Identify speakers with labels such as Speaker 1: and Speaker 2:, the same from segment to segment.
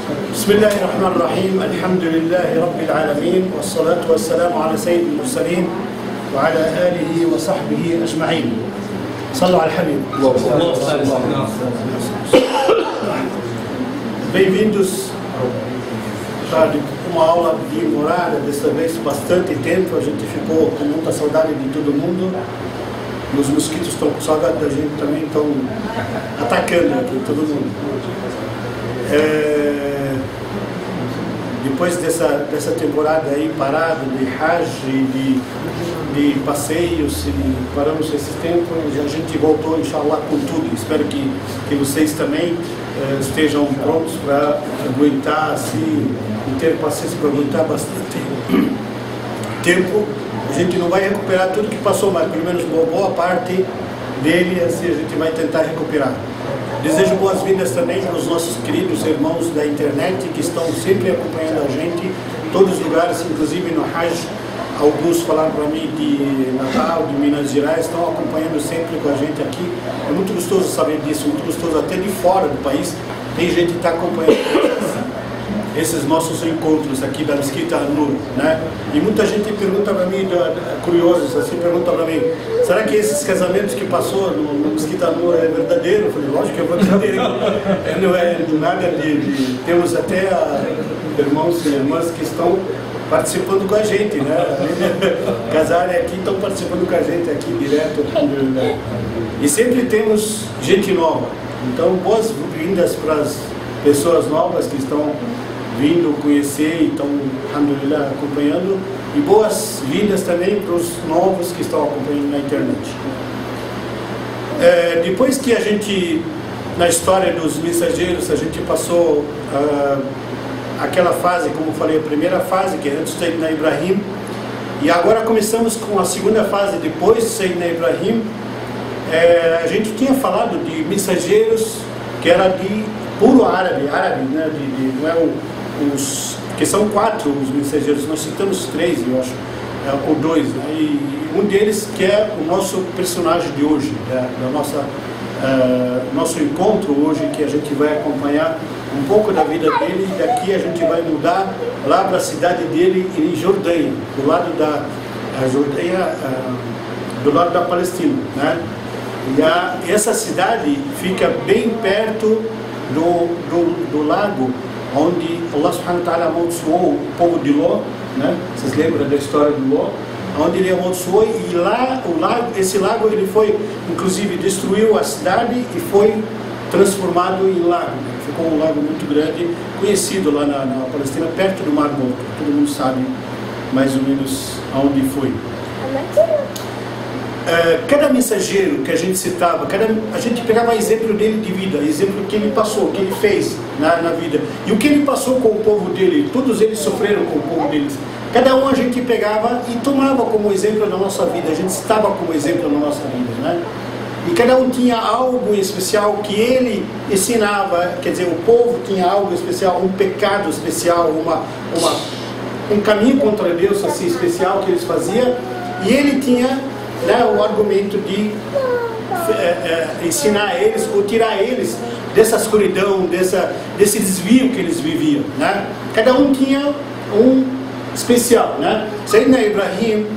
Speaker 1: بسم الله الرحمن الرحيم الحمد لله رب العالمين والصلاة والسلام على سيد المرسلين وعلى آله وصحبه أجمعين. صلوا على الحبيب. Bem-vindos a uma aula de morada, dessa vez bastante tempo, a gente ficou com muita saudade de todo mundo. E os mosquitos estão com saudade da gente também, estão atacando aqui todo mundo. Depois dessa temporada aí parada de Hajj, de passeios, e paramos esse tempo, a gente voltou, inshallah, com tudo. Espero que vocês também estejam prontos para aguentar assim, e ter paciência para aguentar bastante tempo. A gente não vai recuperar tudo que passou, mas pelo menos uma boa parte dele, assim, a gente vai tentar recuperar. Desejo boas-vindas também para os nossos queridos irmãos da internet que estão sempre acompanhando a gente em todos os lugares, inclusive no Hajj. Alguns falaram para mim de Natal, de Minas Gerais, estão acompanhando sempre com a gente aqui. É muito gostoso saber disso, muito gostoso até de fora do país. Tem gente que está acompanhando esses nossos encontros aqui da Mesquita An-Nur, né? E muita gente pergunta para mim, curiosos, assim, pergunta para mim, será que esses casamentos que passou no Mesquita An-Nur é verdadeiro? Eu falei, lógico que é verdadeiro. Não é nada de... Temos até irmãos e irmãs que estão participando com a gente, né? Casaram aqui, estão participando com a gente aqui direto. E sempre temos gente nova. Então, boas-vindas para as pessoas novas que estão vindo conhecer e estão, alhamdulillah, acompanhando, e boas-vindas também para os novos que estão acompanhando na internet. Depois que a gente, na história dos mensageiros, a gente passou aquela fase, como eu falei, a primeira fase, que é antes de Sayyidina Ibrahim, e agora começamos com a segunda fase, depois de Sayyidina Ibrahim. A gente tinha falado de mensageiros que era de puro árabe, né? Não é que são 4 os mensageiros, nós citamos 3, eu acho, ou 2, né? E um deles que é o nosso personagem de hoje, nosso encontro hoje, que a gente vai acompanhar um pouco da vida dele, e daqui a gente vai mudar lá para a cidade dele em Jordânia, do lado da Jordânia, do lado da Palestina, né? E essa cidade fica bem perto do lago onde Allah subhanahu wa ta'ala amaldiçoou o povo de Ló, né? Vocês lembram da história do Ló? Onde ele amaldiçoou, e lá esse lago ele foi, inclusive destruiu a cidade e foi transformado em lago. Ficou um lago muito grande, conhecido lá na Palestina, perto do Mar Morto. Todo mundo sabe mais ou menos aonde foi. Cada mensageiro que a gente citava, a gente pegava exemplo dele de vida, exemplo que ele passou, que ele fez na vida, e o que ele passou com o povo dele. Todos eles sofreram com o povo deles. Cada um a gente pegava e tomava como exemplo na nossa vida, a gente estava como exemplo na nossa vida, né? E cada um tinha algo especial que ele ensinava, quer dizer, o povo tinha algo especial, um pecado especial, um caminho contra Deus assim especial que eles faziam, e ele tinha, né, o argumento de ensinar eles ou tirar eles dessa escuridão, desse desvio que eles viviam, né? Cada um tinha um especial, né? Sayyidina Ibrahim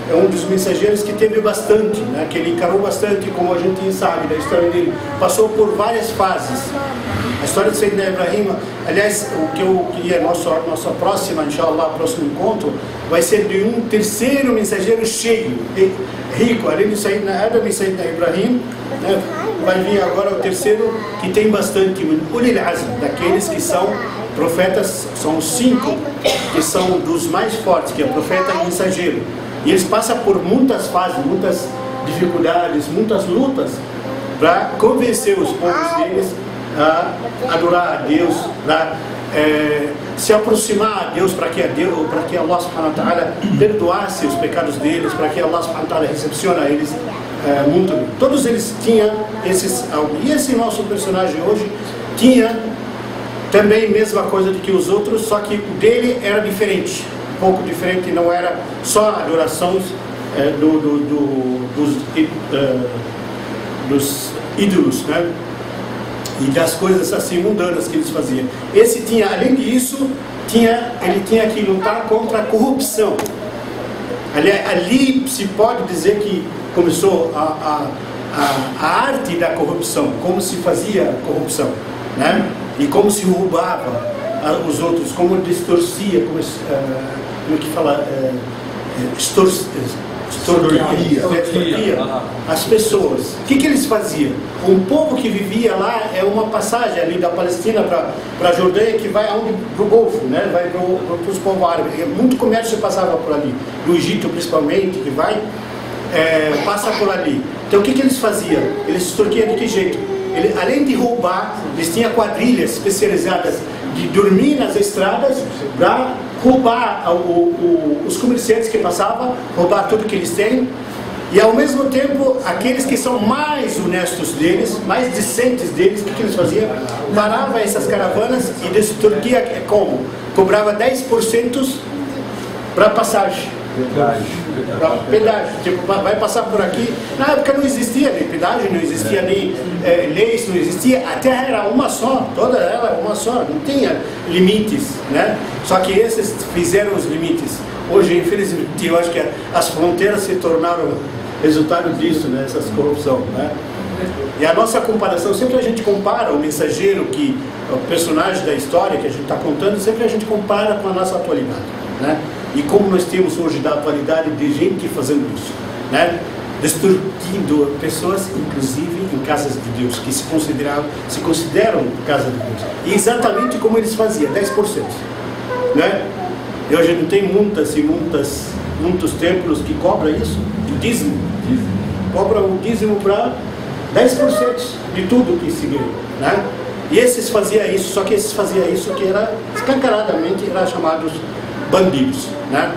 Speaker 1: é um dos mensageiros que teve bastante, né? Que ele encarou bastante, como a gente sabe da história dele, passou por várias fases. A história de Sayyidina Ibrahim, aliás, o que eu queria, nossa próxima, inshallah, próximo encontro, vai ser de um terceiro mensageiro cheio, rico, além de Sayyidina Adam e Sayyidina Ibrahim, né? Vai vir agora o terceiro que tem bastante, Ulil Azm, daqueles que são profetas, são 5 que são dos mais fortes, que é profeta e mensageiro. E eles passam por muitas fases, muitas dificuldades, muitas lutas para convencer os povos deles a adorar a Deus, para se aproximar a Deus, para que Allah subhanahu wa ta'ala perdoasse os pecados deles, para que Allah subhanahu wa ta'ala recepcione eles muito bem. Todos eles tinham esses algo. E esse nosso personagem hoje tinha também a mesma coisa do que os outros, só que o dele era diferente, um pouco diferente, não era só adorações dos ídolos, né? e das coisas assim mundanas que eles faziam. Esse tinha, além disso, ele tinha que lutar contra a corrupção. Ali se pode dizer que começou a arte da corrupção, como se fazia corrupção, né? E como se roubava os outros, como distorcia, como que fala, extorquia as pessoas. O que eles faziam? Um povo que vivia lá é uma passagem ali da Palestina para a Jordânia que vai para o Golfo, né? Vai para os povos árabes. Muito comércio passava por ali, do Egito principalmente, que vai, passa por ali. Então o que eles faziam? Eles extorquiam de que jeito? Além de roubar, eles tinham quadrilhas especializadas de dormir nas estradas para roubar os comerciantes que passavam, roubar tudo que eles têm, e ao mesmo tempo aqueles que são mais honestos deles, mais decentes deles, o que eles faziam? Paravam essas caravanas e extorquia como? Cobrava 10% para passagem. Pedágio, tipo, vai passar por aqui. Na época não existia nem pedágio, não existia nem leis, não existia. A terra era uma só, toda ela uma só, não tinha limites, né? Só que esses fizeram os limites. Hoje, infelizmente, eu acho que as fronteiras se tornaram resultado disso, né? Essas corrupção, né? E a nossa comparação, sempre a gente compara o mensageiro, o personagem da história que a gente está contando, sempre a gente compara com a nossa atualidade, né? E como nós temos hoje da atualidade de gente fazendo isso, né? Destruindo pessoas, inclusive em casas de Deus, que se consideram casa de Deus. E exatamente como eles faziam, 10%, né? E hoje não tem muitos templos que cobram isso, o dízimo. Cobra o dízimo para 10% de tudo que se ganha, né? E esses faziam isso, só que esses faziam isso que era escancaradamente chamados bandidos, né?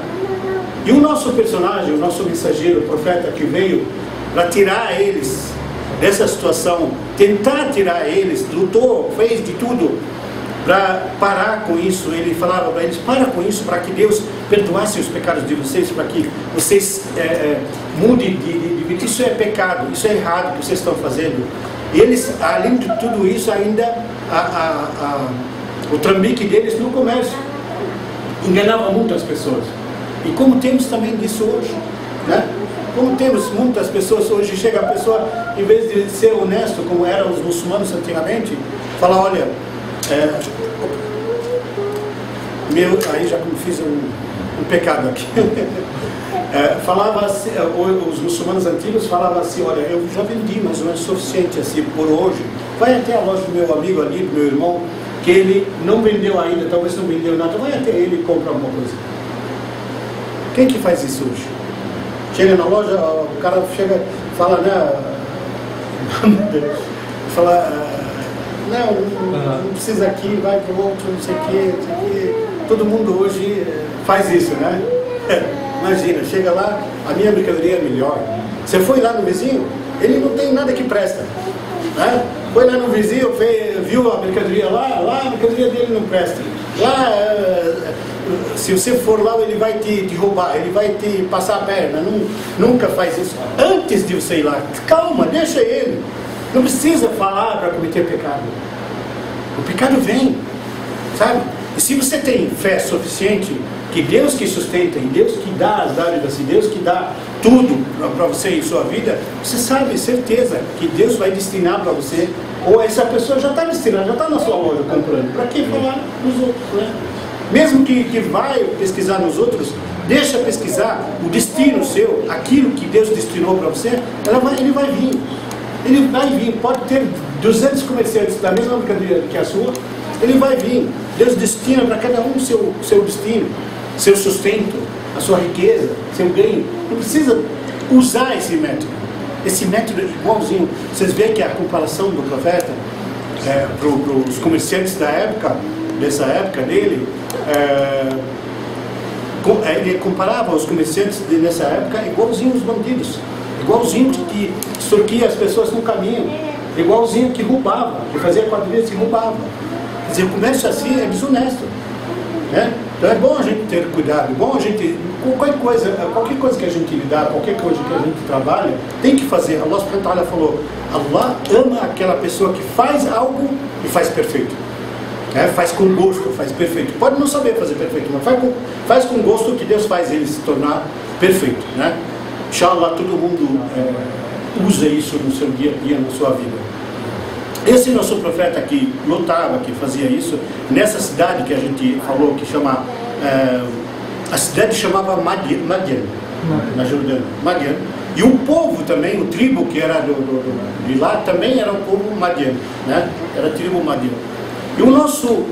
Speaker 1: E o nosso personagem, o nosso mensageiro, o profeta que veio para tirar eles dessa situação, tentar tirar eles, lutou, fez de tudo para parar com isso. Ele falava para eles: para com isso, para que Deus perdoasse os pecados de vocês, para que vocês mudem de vida. Isso é pecado, isso é errado que vocês estão fazendo. E eles, além de tudo isso, ainda o trambique deles no comércio enganava muitas pessoas. E como temos também disso hoje, né? Como temos muitas pessoas hoje, chega a pessoa, em vez de ser honesto, como eram os muçulmanos antigamente, fala: olha, aí já fiz um pecado aqui. Falava assim, os muçulmanos antigos falavam assim: olha, eu já vendi mais ou menos suficiente assim por hoje, vai até a loja do meu amigo ali, do meu irmão, que ele não vendeu ainda, talvez não vendeu nada, vai até ele e compra alguma coisa. Quem que faz isso hoje? Chega na loja, o cara chega, fala, né? Fala, não precisa aqui, vai para o outro, não sei o quê. Todo mundo hoje faz isso, né? Imagina, chega lá, a minha mercadoria é melhor. Você foi lá no vizinho, ele não tem nada que presta, né? Foi lá no vizinho, viu a mercadoria lá, a mercadoria dele não presta. Lá, se você for lá, ele vai te roubar, ele vai te passar a perna. Nunca faz isso. Antes de você ir lá, calma, deixa ele. Não precisa falar para cometer pecado. O pecado vem, sabe? E se você tem fé suficiente, que Deus que sustenta, e Deus que dá as dádivas, e Deus que dá tudo para você em sua vida, você sabe, certeza, que Deus vai destinar para você, ou essa pessoa já está destinada, já está na sua loja comprando. Para que falar nos outros, né? Mesmo que vai pesquisar nos outros, deixa pesquisar o destino seu, aquilo que Deus destinou para você, ele vai vir. Ele vai vir, pode ter 200 comerciantes da mesma mercadoria que a sua, ele vai vir. Deus destina para cada um o seu destino, seu sustento, a sua riqueza, seu ganho. Não precisa usar esse método. Esse método é igualzinho. Vocês veem que a comparação do profeta para os comerciantes da época, dessa época dele, ele comparava os comerciantes nessa época igualzinho os bandidos, igualzinho que extorquia as pessoas no caminho, igualzinho que roubava, que fazia quadrilhas e roubava. Quer dizer, o comércio assim é desonesto. né? Então é bom a gente ter cuidado, é bom a gente, qualquer coisa que a gente lidar, qualquer coisa que a gente trabalha, tem que fazer. Allah subhanahu wa ta'ala falou, Allah ama aquela pessoa que faz algo e faz perfeito, né? Faz com gosto, faz perfeito. Pode não saber fazer perfeito, mas faz com gosto, que Deus faz ele se tornar perfeito, né? Inshallah, todo mundo usa isso no seu dia a dia, na sua vida. Esse nosso profeta que lutava, que fazia isso, nessa cidade que a gente falou, que chama, a cidade chamava Madian, na Jordânia, Madian, e o povo também, o tribo que era de lá, também era o povo Madian, né? Era a tribo Madian. E o nosso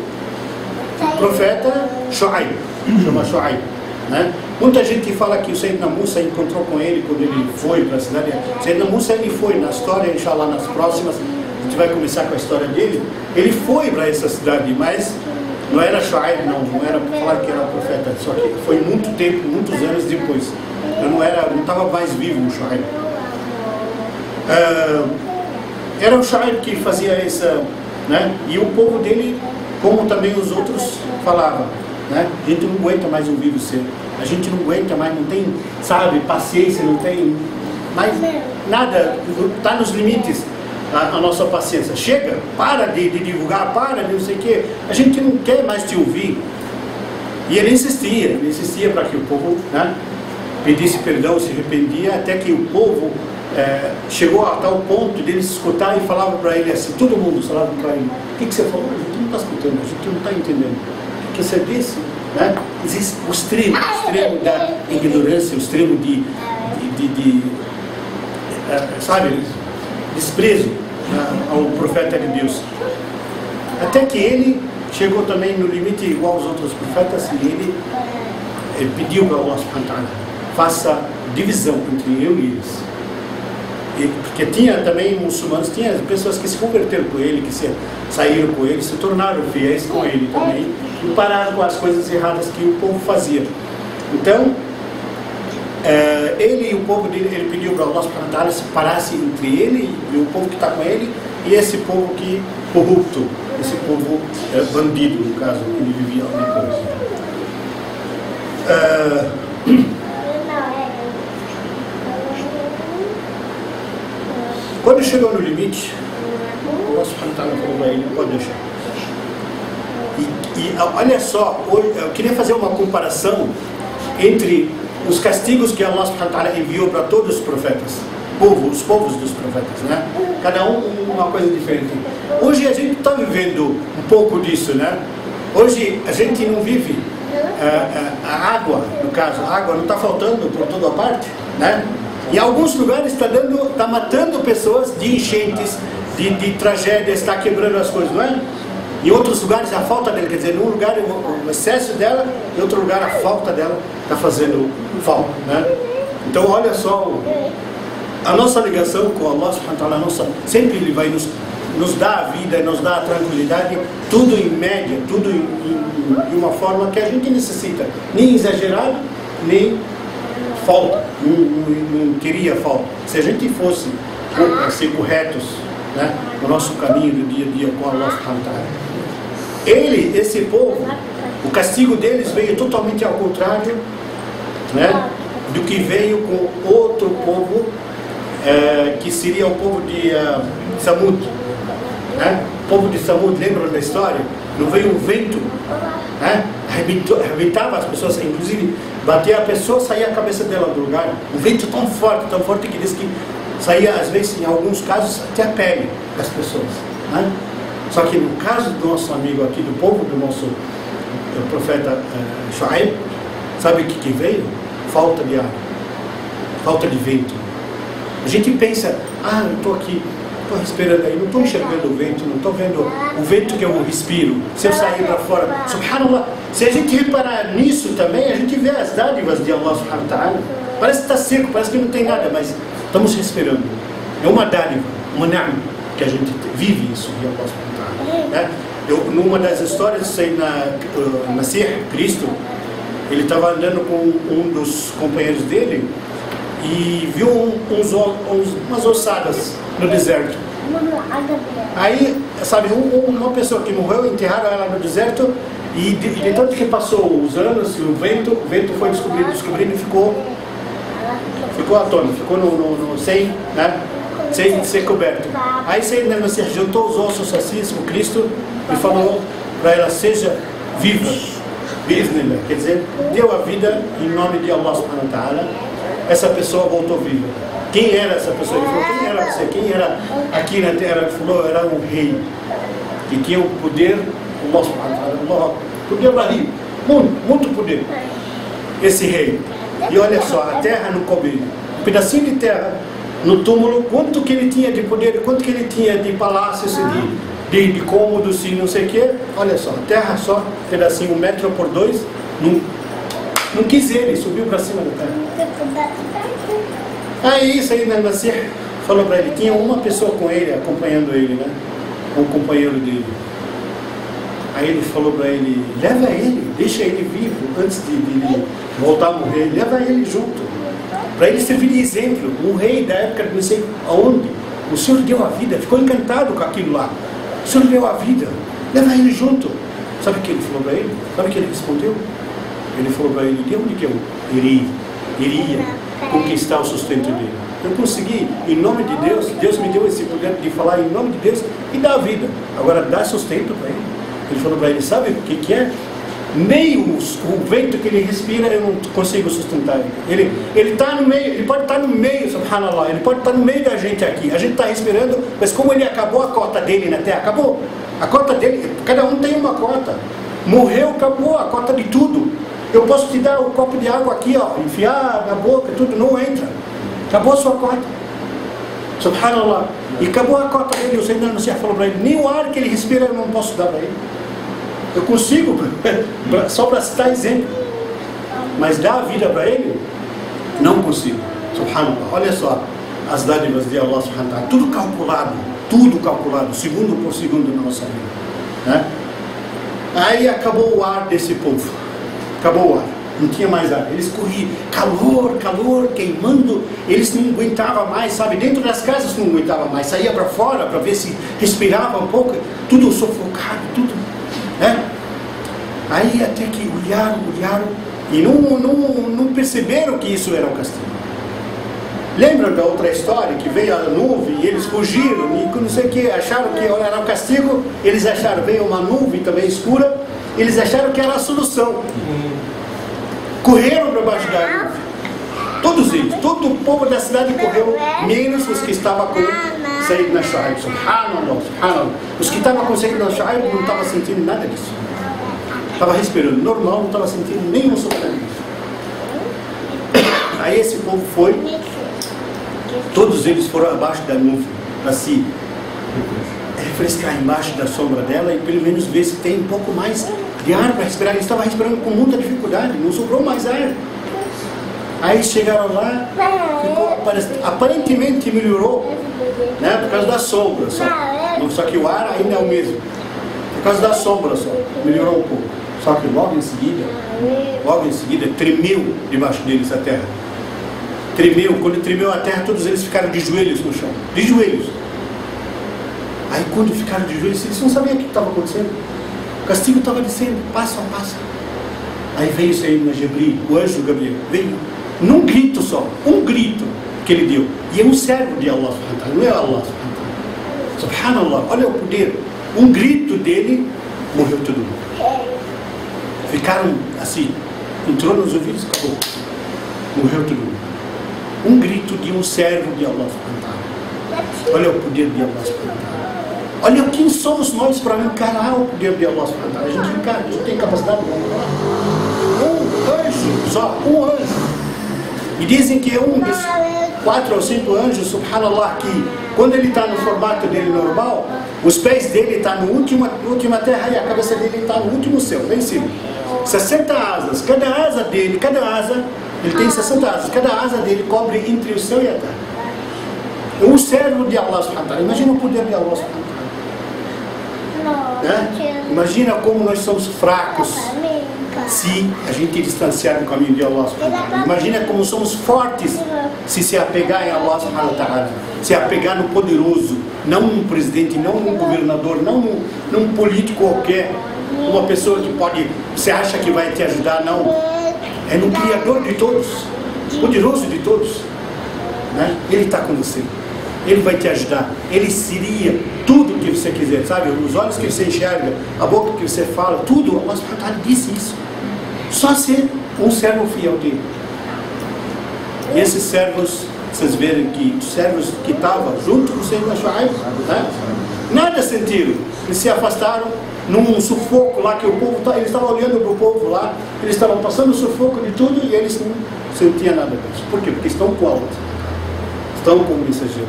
Speaker 1: profeta, Shu'aib, chama Shu'aib, né? Muita gente fala que o Sayyidina Musa encontrou com ele quando ele foi para a cidade. O Sayyidina Musa, ele foi na história, inshallah, nas próximas, a gente vai começar com a história dele. Ele foi para essa cidade, mas não era Shu'aib, não era para falar que era profeta, só que foi muito tempo, muitos anos depois. Eu não estava mais vivo o Shu'aib. Era o Shu'aib que fazia essa, né? E o povo dele, como também os outros falavam, né? A gente não aguenta mais ouvir você, a gente não aguenta mais, não tem, sabe, paciência, não tem mais nada, está nos limites a nossa paciência. Chega, para de divulgar, para de não sei o que, a gente não quer mais te ouvir. E ele insistia para que o povo, né, pedisse perdão, se arrependia, até que o povo chegou a tal ponto de ele se escutar e falava para ele assim, todo mundo falava para ele, o que você falou? A gente não está escutando, a gente não está entendendo. O que você disse? Né? Existe o extremo da ignorância, o extremo de sabe, desprezo, né, ao profeta de Deus. Até que ele chegou também no limite igual aos outros profetas, e ele pediu para Allah subhanahu wa ta'ala, faça divisão entre eu e eles. Porque tinha também muçulmanos, tinha pessoas que se converteram com ele, que saíram com ele, se tornaram fiéis com ele também, e pararam com as coisas erradas que o povo fazia. Então, ele e o povo dele, ele pediu para Allah subhanahu wa ta'ala separasse entre ele e o povo que está com ele, e esse povo que corrupto, esse povo bandido, no caso, que ele vivia depois. Quando chegou no limite, Allah subhanahu wa ta'ala falou para ele, pode deixar. E olha só, eu queria fazer uma comparação entre os castigos que Allah subhanahu wa ta'ala enviou para todos os profetas, os povos dos profetas, né? Cada um uma coisa diferente. Hoje a gente está vivendo um pouco disso, né? Hoje a gente não vive a água, no caso, a água não está faltando por toda parte, né? Em alguns lugares está matando pessoas de enchentes, de tragédias, está quebrando as coisas, não é? Em outros lugares a falta dela, quer dizer, num lugar o excesso dela, em outro lugar a falta dela está fazendo falta, né? Então olha só, a nossa ligação com Allah subhanahu wa ta'ala, sempre Ele vai nos dar a vida, nos dar a tranquilidade, tudo em média, tudo de uma forma que a gente necessita, nem exagerado, nem falta, não queria falta. Se a gente fosse ser corretos, né, no nosso caminho do dia a dia com Allah subhanahu wa ta'ala, esse povo, o castigo deles veio totalmente ao contrário, né, do que veio com outro povo, que seria o povo de Samud, né? O povo de Samud, lembram da história? Não veio um vento, né? Arrebentava as pessoas, inclusive batia a pessoa, saía a cabeça dela do lugar. Um vento tão forte que diz que saía, às vezes, em alguns casos, até a pele das pessoas, né? Só que no caso do nosso amigo aqui, do povo do nosso profeta Shu'aib, sabe o que veio? Falta de ar, falta de vento. A gente pensa, eu estou aqui, estou respirando aí, não estou enxergando o vento, não estou vendo o vento que eu respiro. Se eu sair para fora, subhanallah, se a gente reparar nisso também, a gente vê as dádivas de Allah subhanahu wa ta'ala. Parece que está seco, parece que não tem nada, mas estamos respirando. É uma dádiva, uma ni'ma, que a gente vive isso de Allah subhanahu wa ta'ala, né? Numa das histórias, sei na Masih, Cristo, ele estava andando com um dos companheiros dele e viu umas ossadas no deserto, Aí, sabe, uma pessoa que morreu, enterraram ela no deserto, e de tanto que passou os anos, o vento foi descobrindo e ficou à tona, ficou sem, né, sem ser coberto. Aí Sayyidina Masih juntou os ossos assim com Cristo e falou para ela: seja viva, quer dizer, deu a vida em nome de Allah subhanahu wa ta'ala. Essa pessoa voltou viva. Quem era essa pessoa? Ele falou: quem era você? Quem era aqui na terra? Ele falou: era um rei que tinha o poder, Allah subhanahu wa ta'ala, poder ali, muito poder, esse rei. E olha só, a terra não cobre, um pedacinho de terra no túmulo, quanto que ele tinha de poder, quanto que ele tinha de palácios, de cômodos e não sei o que. Olha só, a terra só, um pedacinho, 1 metro por 2, não quis ele, subiu para cima da terra. Aí Sayyidina Masih falou para ele, tinha uma pessoa com ele, acompanhando ele, né, um companheiro dele. Aí ele falou para ele: leva ele, deixa ele vivo antes de ele voltar a morrer, leva ele junto, para ele servir de exemplo. Um rei da época, não sei aonde, o Senhor deu a vida, ficou encantado com aquilo lá. O Senhor deu a vida, leva ele junto. Sabe o que ele falou para ele? Sabe o que ele respondeu? Ele falou para ele: de onde que eu iria conquistar o sustento dele? Eu consegui, em nome de Deus, Deus me deu esse poder de falar em nome de Deus e dar a vida. Agora dá sustento para ele. Ele falou para ele: sabe o que é? Nem o vento que ele respira eu não consigo sustentar ele. Ele está no meio, ele pode estar no meio, subhanallah, ele pode estar no meio da gente aqui. A gente está respirando, mas como ele acabou a cota dele na terra, acabou. A cota dele, cada um tem uma cota. Morreu, acabou a cota de tudo. Eu posso te dar um copo de água aqui, ó, enfiar na boca, tudo, não entra. Acabou a sua cota. Subhanallah. E acabou a cota dele. O Sayyidina Masih falou para ele: nem o ar que ele respira eu não posso dar para ele. Eu consigo, só para citar exemplo. Mas dar a vida para ele, não consigo. Subhanallah. Olha só as dádivas de Allah subhanahu wa ta'ala. Tudo calculado, segundo por segundo na nossa vida, né? Aí acabou o ar desse povo. Acabou o ar. Não tinha mais ar. Eles corriam, calor, queimando. Eles não aguentavam mais, sabe? Dentro das casas não aguentavam mais. Saía para fora para ver se respirava um pouco. Tudo sufocado, tudo, né? Aí até que olharam e não perceberam que isso era um castigo. Lembram da outra história que veio a nuvem e eles fugiram e não sei o que, acharam que era um castigo. Eles acharam, veio uma nuvem também escura, eles acharam que era a solução. Correram para baixo da nuvem. Todos eles, todo o povo da cidade correu, menos os que estavam com Sayyidina Shuaib. Subhanallah, subhanallah. Os que estavam com Sayyidina Shuaib não estavam sentindo nada disso. Estava respirando normal, não estava sentindo nenhum sofrimento. Aí esse povo foi, todos eles foram abaixo da nuvem para se refrescar embaixo da sombra dela e pelo menos ver se tem um pouco mais de ar para respirar. Eles estavam respirando com muita dificuldade, não sobrou mais ar. Aí chegaram lá, aparentemente melhorou, né, por causa da sombra só que o ar ainda é o mesmo, por causa da sombra só, melhorou um pouco. Só que logo em seguida tremeu debaixo deles a terra. Tremeu, quando tremeu a terra, todos eles ficaram de joelhos no chão, de joelhos. Aí quando ficaram de joelhos, eles não sabiam o que estava acontecendo. O castigo estava descendo, passo a passo. Aí veio Sayyidina Jibril, o anjo Gabriel, veio num grito só, um grito que ele deu. E é um servo de Allah subhanahu wa ta'ala, não é Allah subhanahu wa ta'ala. Subhanallah, olha o poder. Um grito dele, morreu todo mundo. Ficaram assim, entrou nos ouvidos e acabou. Morreu todo mundo. Um grito de um servo de Allah subhanahu wa ta'ala. Olha o poder de Allah subhanahu wa ta'ala. Olha quem somos nós para encarar o poder de Allah subhanahu wa ta'ala. A gente encara, a gente tem capacidade de encarar. Um anjo, só um anjo. E dizem que é um dos 4 ou 5 anjos, subhanallah, que quando ele está no formato dele normal, os pés dele estão na última terra e a cabeça dele está no último céu, lá em cima. 60 asas, cada asa, ele tem 60 asas, cada asa dele cobre entre o céu e a terra. É um servo de Allah subhanahu wa ta'ala. Imagina o poder de Allah subhanahu wa ta'ala. Né? Imagina como nós somos fracos se a gente distanciar do caminho de Allah subhanahu wa ta'ala. Imagina como somos fortes se apegar em Allah subhanahu wa ta'ala, se apegar no poderoso, não num presidente, não num governador, não num político qualquer, uma pessoa que pode, você acha que vai te ajudar, não. É no Criador de todos, poderoso de todos, né? Ele está com você, Ele vai te ajudar, Ele seria tudo que você quiser, sabe? Os olhos que você enxerga, a boca que você fala, tudo, Allah subhanahu wa ta'ala disse isso. Só ser um servo fiel dele. E esses servos, vocês verem que os servos que estavam junto com o Sayyidina Shu'aib, né? Nada sentiram, eles se afastaram num sufoco lá que o povo, eles estavam olhando para o povo lá, eles estavam passando o sufoco de tudo e eles não sentiam nada disso. Por quê? Porque estão com a outra, estão com o mensageiro.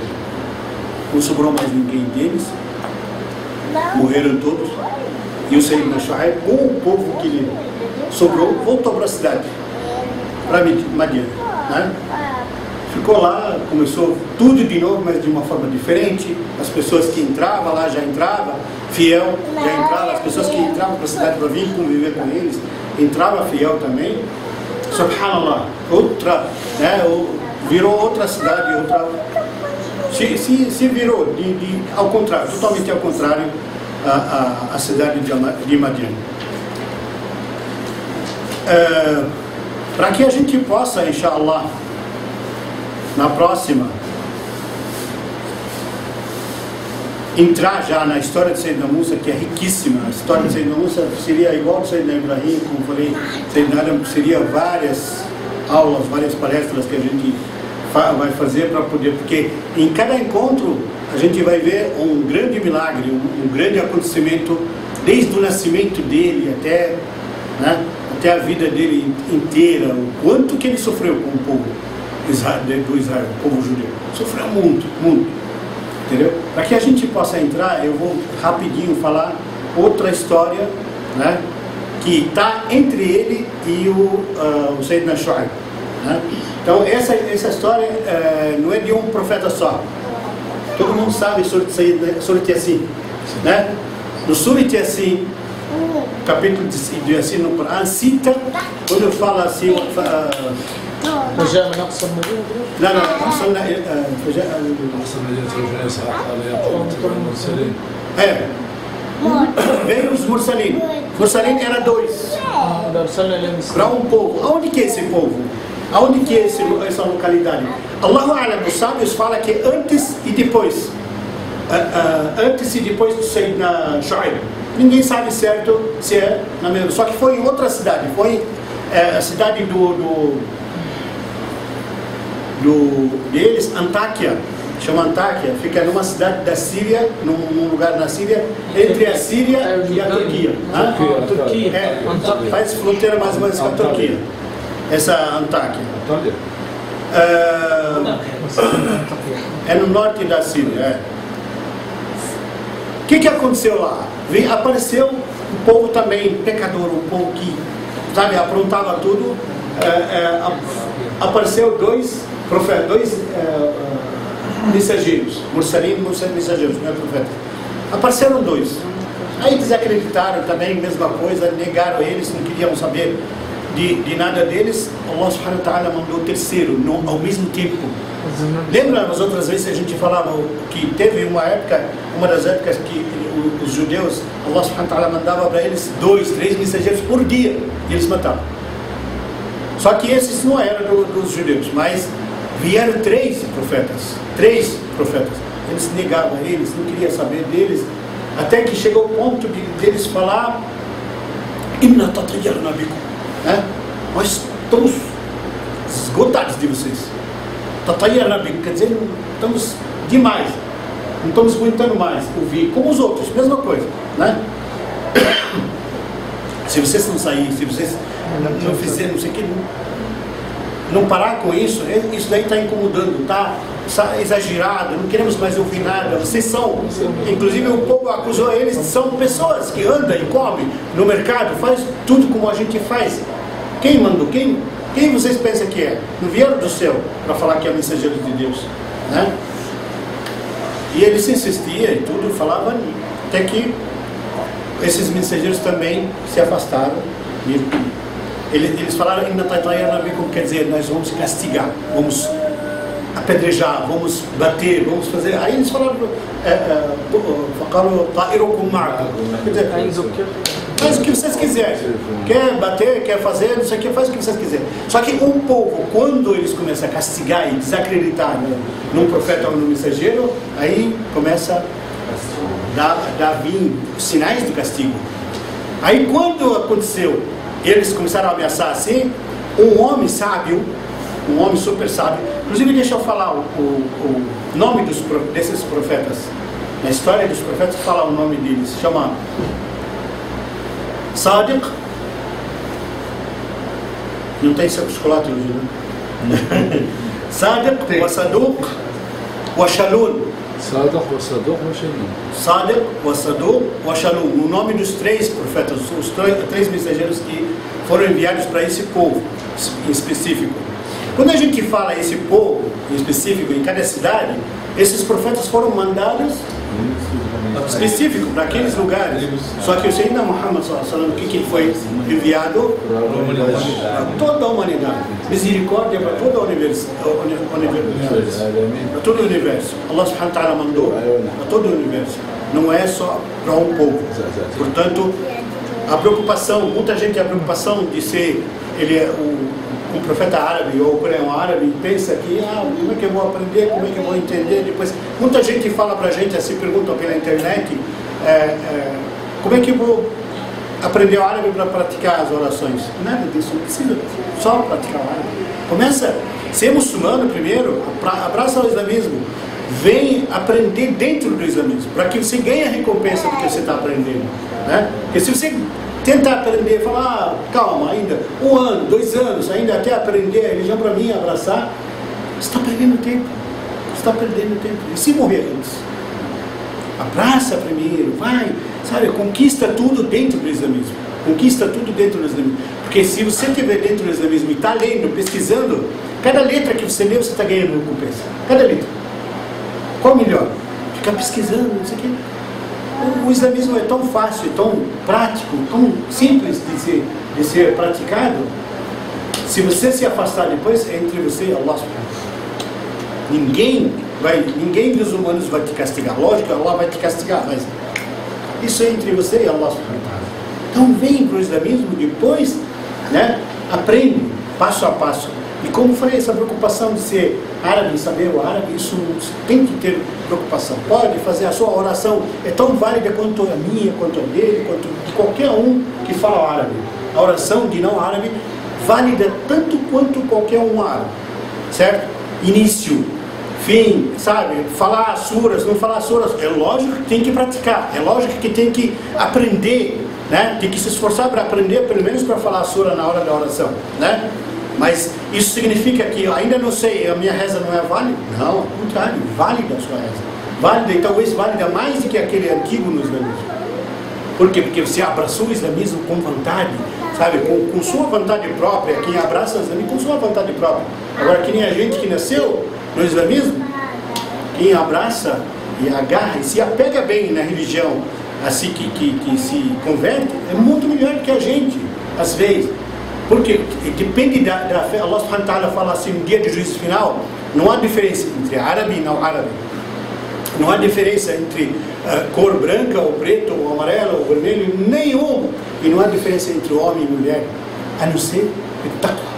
Speaker 1: Não sobrou mais ninguém deles, morreram todos, e o Sayyidina Shu'aib, com o povo que lhe sobrou, voltou para a cidade, para Madian, né? Ficou lá, começou tudo de novo, mas de uma forma diferente. As pessoas que entravam lá já entravam, fiel, já entravam. As pessoas que entravam para a cidade para vir conviver com eles, entrava fiel também. Subhanallah, outra, né, virou outra cidade, outra, se virou ao contrário, totalmente ao contrário, a cidade de Madian. Para que a gente possa, inshallah, na próxima, entrar já na história de Sayyidina Musa, que é riquíssima. A história de Sayyidina Musa seria igual a Sayyidina Ibrahim, como falei, Sayyidina Adam, seria várias aulas, várias palestras que a gente vai fazer para poder, porque em cada encontro a gente vai ver um grande milagre, um grande acontecimento, desde o nascimento dele até, né, até a vida dele inteira, o quanto que ele sofreu com o povo do Israel, o povo judeu. Sofreu muito, muito. Entendeu? Para que a gente possa entrar, eu vou rapidinho falar outra história, né, que está entre ele e o Sayyidina Shu'aib, né? Então essa história não é de um profeta só. Todo mundo sabe Surat Yasin, né? No Surat Yasin, capítulo de Yasin no Coran, cita, quando fala assim,
Speaker 2: فجاء من أقصى المدينة.
Speaker 1: لا وصلنا فجاء veio os Mursalin. Mursalin era dois para um povo. Aonde que é esse povo? Aonde que é essa localidade? Allahu A'lam, os sábios falam que antes e depois, antes e depois do Sayyidina Shu'aib. Ninguém sabe certo se é na mesma, só que foi em outra cidade, foi a cidade deles, Antáquia, chama Antáquia, fica numa cidade da Síria, num lugar na Síria, entre a Síria e a Turquia. Turquia. Faz fronteira mais ou menos com a Turquia, essa Antáquia. É no norte da Síria. O que aconteceu lá? Apareceu um povo também pecador, um povo que, sabe, aprontava tudo. Apareceu dois mensageiros, Mursalin, mensageiros, não é profeta. Apareceram dois. Aí desacreditaram também, mesma coisa, negaram eles, não queriam saber de nada deles. Allah subhanahu wa ta'ala mandou o terceiro, ao mesmo tempo. Lembra as outras vezes a gente falava que teve uma das épocas que os judeus, Allah subhanahu wa ta'ala mandava para eles 2, 3 mensageiros por dia, e eles matavam. Só que esses não eram dos judeus, mas vieram 3 profetas. Eles negavam eles, não queriam saber deles, até que chegou o ponto deles falar: Inna tatayyarna bikum, né? Nós estamos esgotados de vocês. Tatayyarna bikum, quer dizer, estamos demais, não estamos aguentando mais ouvir, como os outros, mesma coisa, né? Se vocês não saírem, se vocês não fizerem, não sei o que, não parar com isso, isso daí está incomodando, está exagerado, não queremos mais ouvir nada. Vocês são, inclusive o povo acusou eles, são pessoas que andam e comem no mercado, faz tudo como a gente faz. Quem mandou? Quem vocês pensam que é? Não vieram do céu para falar que é mensageiro de Deus, né? E eles insistiam e tudo, falavam, até que esses mensageiros também se afastaram. Eles falaram, quer dizer, nós vamos castigar, vamos apedrejar, vamos bater, vamos fazer. Aí eles falaram, quer dizer, faz o que vocês quiserem. Quer bater, quer fazer, não sei o que, faz o que vocês quiserem. Só que um povo, quando eles começam a castigar e desacreditar num profeta ou num mensageiro, aí começa a dar sinais do castigo. Aí quando aconteceu, eles começaram a ameaçar assim, um homem sábio, um homem super sábio, inclusive deixa eu falar o nome desses profetas. Na história dos profetas fala o nome deles, chama Sadiq, não tem chocolate hoje, né? Sadiq, wa Saduq, wa Shalun.
Speaker 2: Sadiq, wa Saduq, wa Shalun.
Speaker 1: Sadiq, wa Saduq, wa Shalun. O nome dos três profetas, os três mensageiros que foram enviados para esse povo em específico. Quando a gente fala esse povo em específico em cada cidade, esses profetas foram mandados específico para aqueles lugares. Só que o Sayyidina Muhammad sallallahu que ele foi enviado para toda a humanidade, misericórdia para toda a universo, para todo o universo. Allah subhanahu wa ta'ala mandou para todo o universo, não é só para um povo. Portanto, a preocupação, muita gente tem a preocupação de ser um profeta árabe ou coreano árabe, pensa que como é que eu vou aprender, como é que eu vou entender depois. Muita gente fala pra gente, assim, pergunta pela internet, como é que eu vou aprender o árabe para praticar as orações? Nada disso, não precisa só praticar o árabe. Começa a ser muçulmano primeiro, abraça o islamismo, vem aprender dentro do islamismo, para que você ganhe a recompensa do que você está aprendendo, né? Porque se você tentar aprender, falar, calma, ainda 1 ano, 2 anos, ainda até aprender a religião para mim, abraçar, você está perdendo tempo. Você está perdendo tempo. E se morrer antes? Abraça primeiro, vai, sabe, conquista tudo dentro do islamismo. Conquista tudo dentro do islamismo. Porque se você estiver dentro do islamismo e está lendo, pesquisando, cada letra que você lê, você está ganhando recompensa. Cada letra. Qual melhor? Ficar pesquisando, não sei o quê. O islamismo é tão fácil, tão prático, tão simples de ser praticado. Se você se afastar depois, é entre você e Allah. Ninguém dos humanos vai te castigar. Lógico, Allah vai te castigar, mas isso é entre você e Allah. Então vem para o islamismo depois, né? Aprende passo a passo. E como falei, essa preocupação de ser árabe, saber o árabe, isso tem que ter preocupação. Pode fazer a sua oração, é tão válida quanto a minha, quanto a dele, quanto de qualquer um que fala árabe. A oração de não árabe, válida tanto quanto qualquer um árabe, certo? Início, fim, sabe? Falar suras, não falar suras, é lógico que tem que praticar, é lógico que tem que aprender, né? Tem que se esforçar para aprender, pelo menos para falar a sura na hora da oração, né? Mas isso significa que eu ainda não sei, a minha reza não é válida? Não, ao contrário, válida a sua reza. Válida e talvez válida mais do que aquele antigo no islamismo. Por quê? Porque você abraçou o islamismo com vontade, sabe? Com sua vontade própria. Quem abraça o islamismo com sua vontade própria. Agora, que nem a gente que nasceu no islamismo, quem abraça e agarra e se apega bem na religião, assim que se converte, é muito melhor do que a gente, às vezes. Porque depende da fé. Allah subhanahu wa ta'ala fala assim, no dia de juízo final, não há diferença entre árabe e não árabe. Não há diferença entre cor branca, ou preto, ou amarelo, ou vermelho, nenhum. E não há diferença entre homem e mulher, a não ser pelo taqwa,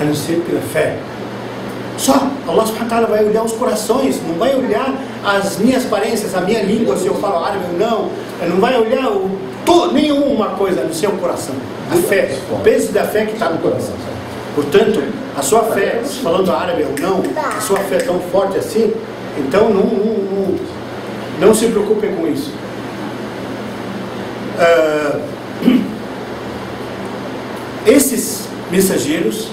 Speaker 1: a não ser pela fé. Só Allah subhanahu wa ta'ala vai olhar os corações, não vai olhar as minhas aparências, a minha língua, se eu falo árabe ou não vai olhar nenhuma coisa no seu coração. A fé, o peso da fé que está no coração. Portanto, a sua fé, falando árabe ou não, a sua fé é tão forte assim, então não se preocupe com isso. Esses mensageiros,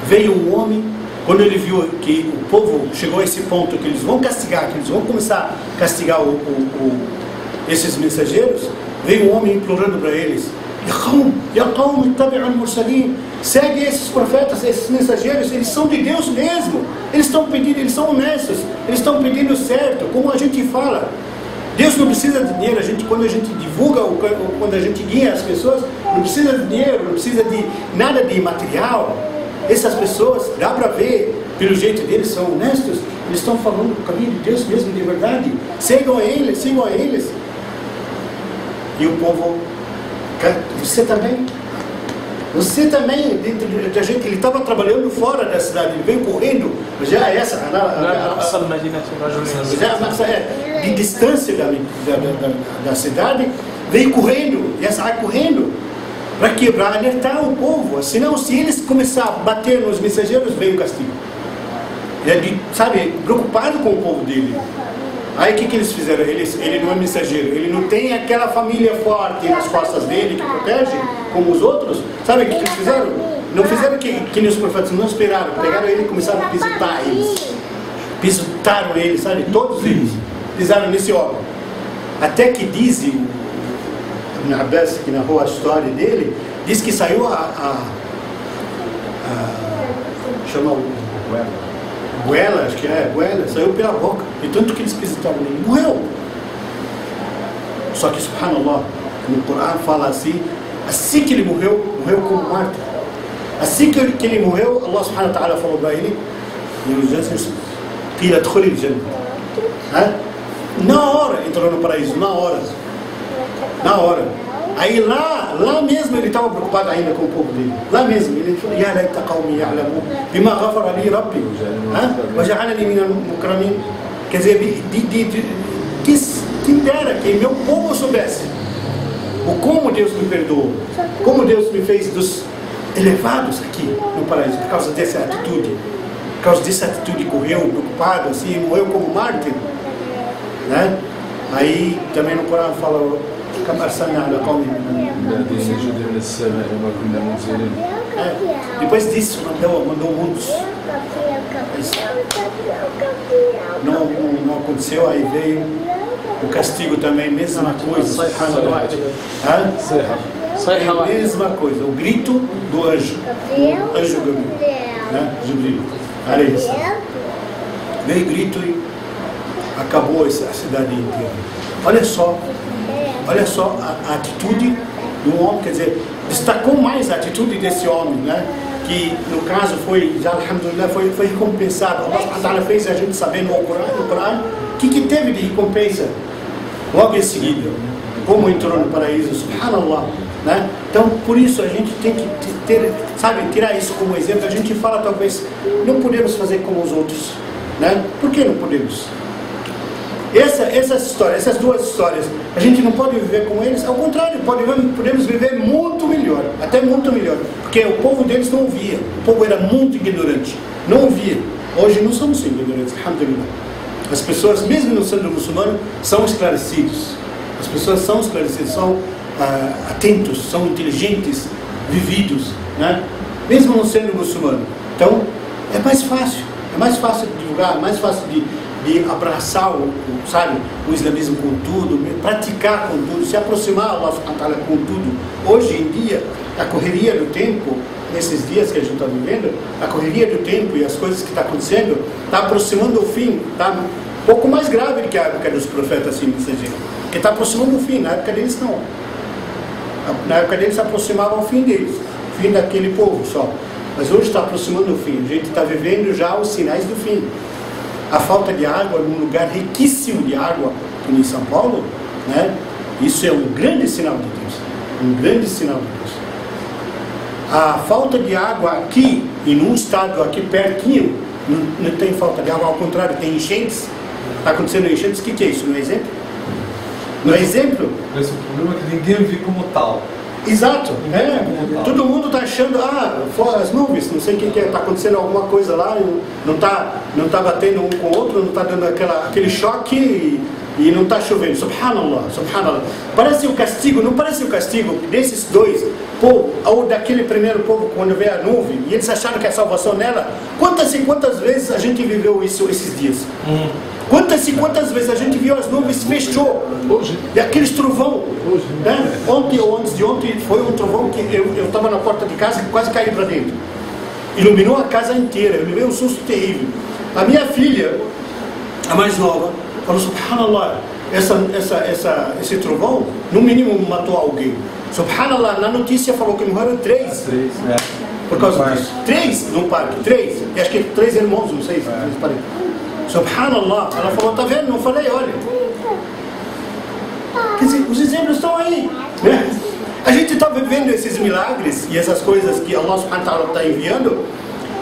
Speaker 1: veio um homem, quando ele viu que o povo chegou a esse ponto que eles vão castigar, que eles vão começar a castigar esses mensageiros, veio um homem implorando para eles: Ya qawm ittabi'u al-mursalin, segue esses profetas, esses mensageiros, eles são de Deus mesmo, eles estão pedindo, eles são honestos, eles estão pedindo certo, como a gente fala. Deus não precisa de dinheiro, quando a gente divulga, quando a gente guia as pessoas, não precisa de dinheiro, não precisa de nada de material. Essas pessoas, dá para ver pelo jeito deles, são honestos, eles estão falando o caminho de Deus mesmo de verdade. Sigam a eles, sigam a eles. E o povo, você também, dentro da gente, ele estava trabalhando fora da cidade, ele veio correndo, já essa, de distância da cidade, veio correndo, e essa correndo, para quebrar, alertar o povo. Senão, se eles começarem a bater nos mensageiros, vem o castigo. Sabe, preocupado com o povo dele. Aí o que eles fizeram? Ele não é mensageiro, ele não tem aquela família forte nas costas dele que protege, como os outros. Sabe o que eles fizeram? Não fizeram que os profetas, não esperaram, pegaram ele e começaram a pisotar eles. Pisotaram ele, sabe? Todos eles pisaram nesse homem. Até que diz o Ibn Abbas, que narrou a história dele, diz que saiu chama o goela, acho que é goela, saiu pela boca, e tanto que eles pisotaram nele, morreu. Só que, subhanallah, no Corão fala assim que ele morreu como mártir. Assim que ele morreu, Allah subhanahu wa ta'ala falou para ele, na hora entrou no paraíso, na hora. Aí lá mesmo ele estava preocupado ainda com o povo dele. Lá mesmo, ele falou, Ya laita qawmi ya'lamun bima ghafara li rabbi wa ja'alani min al-mukramin. Quer dizer, quem dera que meu povo soubesse como Deus me perdoou, como Deus me fez dos elevados aqui no paraíso, por causa dessa atitude. Por causa dessa atitude, correu preocupado, assim, morreu como mártir, né? Aí também no Corão fala, depois disso mandou muitos. Não aconteceu, aí veio o castigo também, mesma coisa. Mesma coisa, o grito do anjo Jibril, veio grito e acabou a cidade inteira. Olha só a atitude do homem, quer dizer, destacou mais a atitude desse homem, né? Que no caso foi, já alhamdulillah, foi recompensado. Allah fez a gente saber no Corão o que teve de recompensa logo em seguida, como entrou no paraíso, subhanallah, né? Então, por isso a gente tem que tirar isso como exemplo. A gente fala, talvez, não podemos fazer como os outros, né? Por que não podemos? Essas duas histórias, a gente não pode viver como eles, ao contrário, podemos viver muito melhor, até muito melhor, porque o povo deles não ouvia, o povo era muito ignorante, não ouvia. Hoje não somos ignorantes, alhamdulillah. As pessoas, mesmo não sendo muçulmanos, são esclarecidos. As pessoas são esclarecidas, são atentos, são inteligentes, vividos, né? Mesmo não sendo muçulmano. Então, é mais fácil de divulgar, é mais fácil de abraçar o islamismo com tudo, praticar com tudo, se aproximar Allah subhanahu wa ta'ala com tudo. Hoje em dia, a correria do tempo, nesses dias que a gente está vivendo, a correria do tempo e as coisas que estão acontecendo, está aproximando o fim, está um pouco mais grave do que a época dos profetas assim, que está aproximando o fim. Na época deles não. Na época deles se aproximava o fim deles, o fim daquele povo só. Mas hoje está aproximando o fim, a gente está vivendo já os sinais do fim. A falta de água num lugar riquíssimo de água, como em São Paulo, né? Isso é um grande sinal de Deus. Um grande sinal de Deus. A falta de água aqui, e num estado aqui pertinho, não tem falta de água, ao contrário, tem enchentes. Está acontecendo enchentes, o que é isso? Não é exemplo? Não é exemplo?
Speaker 2: Mas o problema é que ninguém vê como tal.
Speaker 1: Exato, todo mundo está achando, fora as nuvens, não sei o que é, está acontecendo alguma coisa lá, não tá batendo um com o outro, não está dando aquele choque e não está chovendo, subhanallah. Parece o castigo, não parece o castigo desses dois povos, ou daquele primeiro povo quando vê a nuvem, e eles acharam que a salvação nela, quantas e quantas vezes a gente viveu isso esses dias? Quantas e quantas vezes a gente viu as nuvens fechou, e aqueles trovão, né? Ontem ou antes de ontem foi um trovão que eu estava na porta de casa e quase caí para dentro, iluminou a casa inteira, eu levei um susto terrível. A minha filha, a mais nova, falou, subhanallah, esse trovão no mínimo matou alguém. Subhanallah, na notícia falou que morreram 3. por causa disso. 3 no parque, 3. E acho que 3 irmãos, não sei. Subhanallah. Ela falou, tá vendo? Não falei, olha. Quer dizer, os exemplos estão aí, né? A gente está vivendo esses milagres e essas coisas que Allah subhanahu wa ta'ala está enviando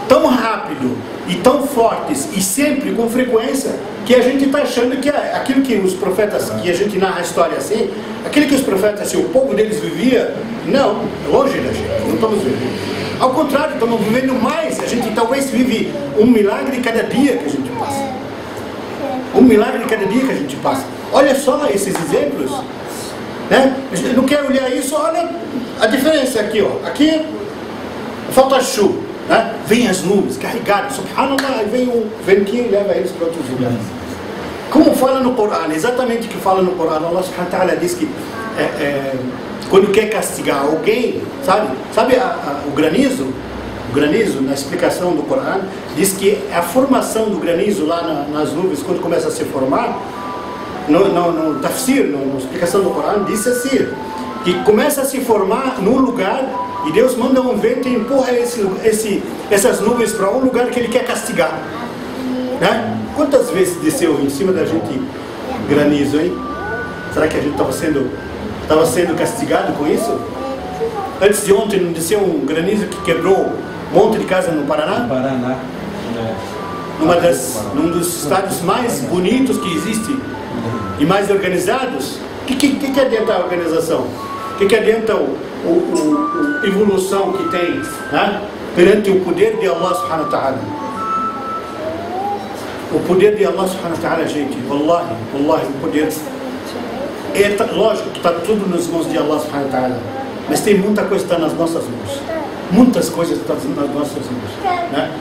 Speaker 1: tão rápido e tão fortes e sempre com frequência que a gente está achando que aquilo que os profetas, que a gente narra a história assim, aquilo que os profetas, assim, o povo deles vivia, não, longe da gente, não estamos vivendo. Ao contrário, estamos vivendo mais, a gente talvez vive um milagre cada dia que a gente passa. Um milagre cada dia que a gente passa. Olha só esses exemplos, né? A gente não quer olhar isso, olha a diferença aqui, ó. Aqui falta chuva, né? Vem as nuvens carregadas, subhanallah, e vem um ventinho e leva eles para outros lugares. Como fala no Corão, exatamente o que fala no Corão, Allah subhanahu wa ta'ala diz que quando quer castigar alguém, sabe o granizo? O granizo, na explicação do Corão, diz que a formação do granizo lá nas nuvens, quando começa a se formar, no tafsir, na explicação do Corão, diz assim, que começa a se formar num lugar e Deus manda um vento e empurra essas nuvens para um lugar que Ele quer castigar, né? Quantas vezes desceu em cima da gente granizo, hein? Será que a gente estava sendo castigado com isso? Antes de ontem não desceu um granizo que quebrou um monte de casa no Paraná?
Speaker 2: No Paraná.
Speaker 1: Num dos estados mais bonitos que existe e mais organizados. O que adianta a organização? O que adianta a evolução que tem, né? Perante o poder de Allah subhanahu wa ta'ala? O poder de Allah subhanahu wa ta'ala, gente, wallahi, o poder lógico que está tudo nas mãos de Allah subhanahu wa ta'ala, mas tem muita coisa que está nas nossas mãos. Muitas coisas estão nas nossas mãos, né?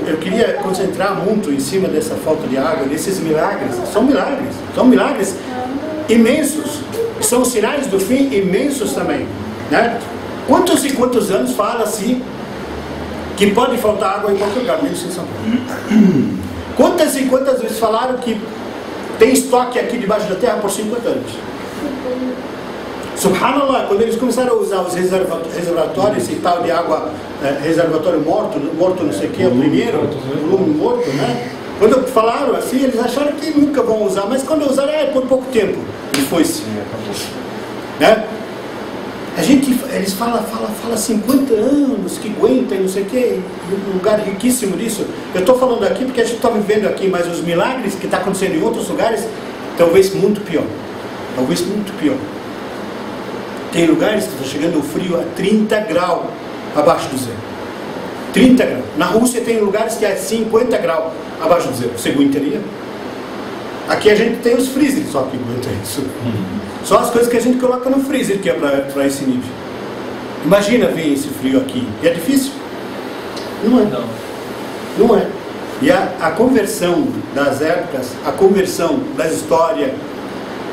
Speaker 1: Eu queria concentrar muito em cima dessa falta de água, desses milagres. São milagres imensos, são sinais do fim imensos também, né? Quantos e quantos anos fala-se que pode faltar água em qualquer lugar, menos em São Paulo? Quantas e quantas vezes falaram que tem estoque aqui debaixo da terra por 50 anos? Subhanallah, quando eles começaram a usar os reservatórios e tal de água, reservatório morto não sei o que, o primeiro, volume morto, né? Quando falaram assim, eles acharam que nunca vão usar, mas quando usaram é por pouco tempo. E foi-se. Né? Eles falam 50 anos que aguenta e não sei o que, um lugar riquíssimo disso. Eu estou falando aqui porque a gente está vivendo aqui, mas os milagres que estão acontecendo em outros lugares, talvez muito pior. Talvez muito pior. Tem lugares que está chegando o frio a 30 graus abaixo do zero. 30 graus. Na Rússia tem lugares que é 50 graus abaixo do zero. Você aguentaria? Aqui a gente tem os freezers só que aguenta isso. Só as coisas que a gente coloca no freezer que é para esse nível. Imagina ver esse frio aqui. E é difícil? Não é. Não é. E a conversão das épocas, a conversão das histórias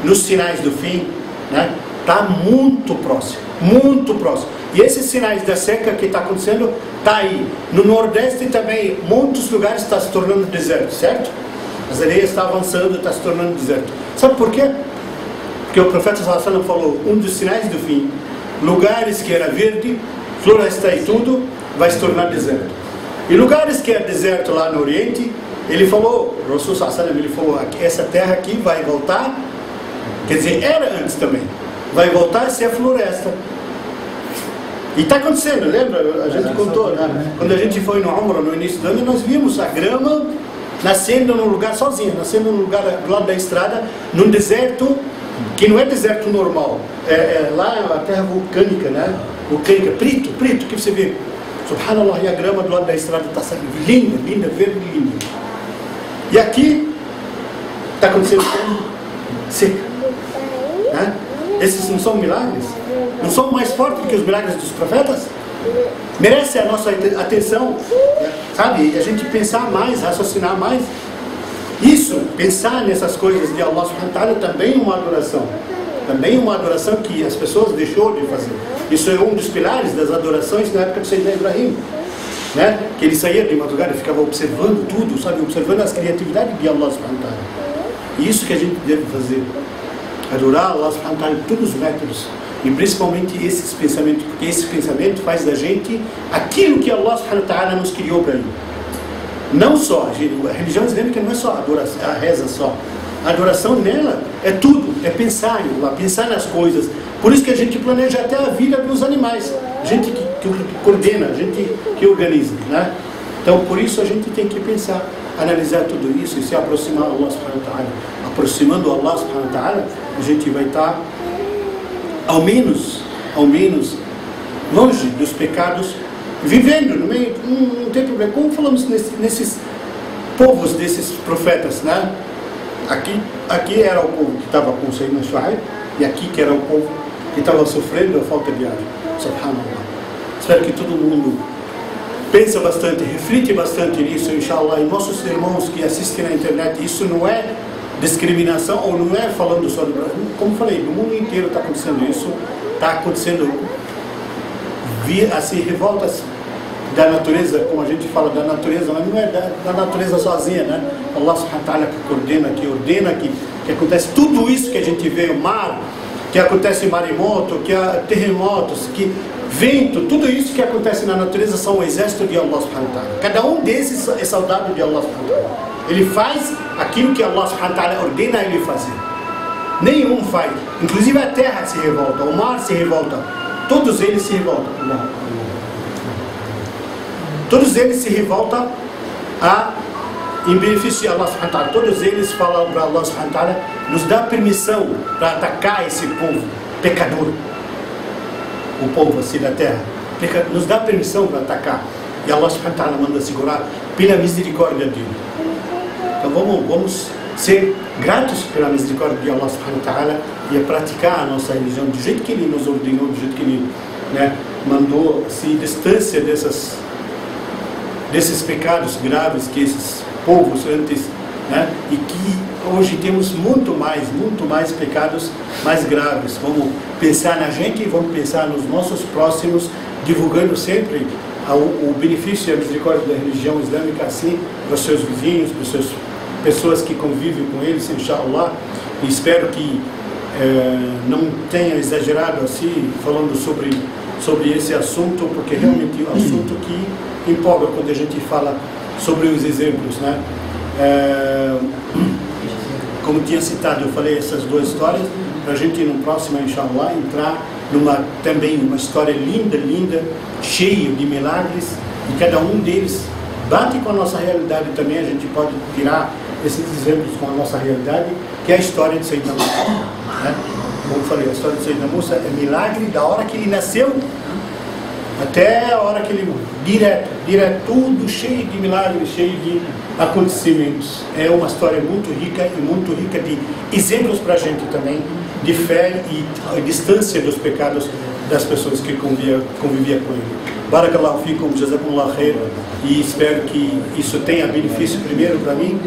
Speaker 1: nos sinais do fim, né? Está muito próximo, muito próximo. E esses sinais da seca que está acontecendo, está aí. No Nordeste também, muitos lugares estão se tornando deserto, certo? As areias estão avançando, está se tornando deserto. Sabe por quê? Porque o profeta sallallahu alaihi wasallam falou, um dos sinais do fim, lugares que era verde, floresta e tudo, vai se tornar deserto. E lugares que é deserto lá no Oriente, ele falou, o Rasul sallallahu alaihi wasallam, ele falou, essa terra aqui vai voltar, quer dizer, era antes também. Vai voltar a ser a floresta. E está acontecendo, lembra? A gente contou, né? Quando a gente foi no Umrah no início do ano, nós vimos a grama nascendo num lugar sozinha, nascendo num lugar do lado da estrada, num deserto que não é deserto normal. Lá é uma terra vulcânica, né? Vulcânica, preto, que você vê. Subhanallah, e a grama do lado da estrada está saindo linda, verde, linda. E aqui está acontecendo seca. Né? Esses não são milagres? Não são mais fortes do que os milagres dos profetas? Merece a nossa atenção, sabe? E a gente pensar mais, raciocinar mais. Isso, pensar nessas coisas de Allah subhanahu wa ta'ala também é uma adoração. Também é uma adoração que as pessoas deixou de fazer. Isso é um dos pilares das adorações na época de Sayyidina Ibrahim, né? Que ele saía de madrugada e ficava observando tudo, sabe? Observando as criatividades de Allah subhanahu wa ta'ala. E isso que a gente deve fazer. Adorar Allah subhanahu wa ta'ala em todos os métodos. E principalmente esses pensamentos, porque esse pensamento faz da gente aquilo que Allah subhanahu wa ta'ala nos criou para ele. Não só, a religião islâmica não é só a reza só. A adoração nela é tudo, é pensar em Allah, pensar nas coisas. Por isso que a gente planeja até a vida dos animais. A gente que coordena, a gente que organiza, né? Então, por isso a gente tem que pensar, analisar tudo isso e se aproximar de Allah subhanahu wa ta'ala. Aproximando Allah subhanahu wa ta'ala, a gente vai estar ao menos longe dos pecados, vivendo no meio, não tem problema. Como falamos nesses povos desses profetas, né? Aqui era o povo que estava com o Sayyidina Shu'aib, e aqui que era o povo que estava sofrendo a falta de água. Subhanallah. Espero que todo mundo pense bastante, reflite bastante nisso, inshallah. E nossos irmãos que assistem na internet, isso não é discriminação, ou não é falando só do Brasil. Como falei, no mundo inteiro está acontecendo isso. Está acontecendo assim, revoltas da natureza, como a gente fala da natureza, mas não é da natureza sozinha, né? Allah subhanahu wa ta'ala que ordena, que acontece tudo isso que a gente vê, o mar, que acontece maremoto, que há terremotos, que vento, tudo isso que acontece na natureza são o exército de Allah subhanahu wa ta'ala. Cada um desses é soldado de Allah subhanahu wa ta'ala. Ele faz aquilo que Allah subhanahu wa ta'ala ordena ele fazer. Nenhum faz. Inclusive a terra se revolta, o mar se revolta. Todos eles se revoltam. Todos eles se revoltam em benefício de Allah subhanahu wa ta'ala. Todos eles falam para Allah subhanahu wa ta'ala, nos dá permissão para atacar esse povo pecador. O povo assim da terra. Nos dá permissão para atacar. E Allah subhanahu wa ta'ala manda segurar pela misericórdia dele. Então vamos ser gratos pela misericórdia de Allah subhanahu wa ta'ala e a praticar a nossa religião do jeito que ele nos ordenou, do jeito que ele, né, mandou, assim, distância desses pecados graves que esses povos antes, né, e que hoje temos muito mais pecados mais graves. Vamos pensar na gente e vamos pensar nos nossos próximos, divulgando sempre o benefício e a misericórdia da religião islâmica assim para os seus vizinhos, para as suas pessoas que convivem com eles, inshallah. E espero que não tenha exagerado assim falando sobre esse assunto, porque realmente é um assunto que empolga quando a gente fala sobre os exemplos, né? Como tinha citado, eu falei essas duas histórias para a gente no próximo, inshallah, entrar também uma história linda, cheia de milagres, e cada um deles bate com a nossa realidade também. A gente pode tirar esses exemplos com a nossa realidade, que é a história de Sayyidina Musa, né? Como eu falei, a história de Sayyidina Musa é milagre da hora que ele nasceu até a hora que ele morreu, direto, tudo cheio de milagres, cheio de acontecimentos. É uma história muito rica de exemplos para a gente também, de fé e a distância dos pecados das pessoas que convivia com ele. Barakallahu fikum, jazakumullah khair, e espero que isso tenha benefício primeiro para mim,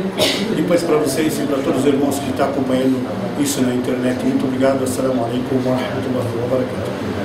Speaker 1: depois para vocês e para todos os irmãos que estão acompanhando isso na internet. Muito obrigado. Assalamu alaikum wa rahmatullahi wa barakatuh.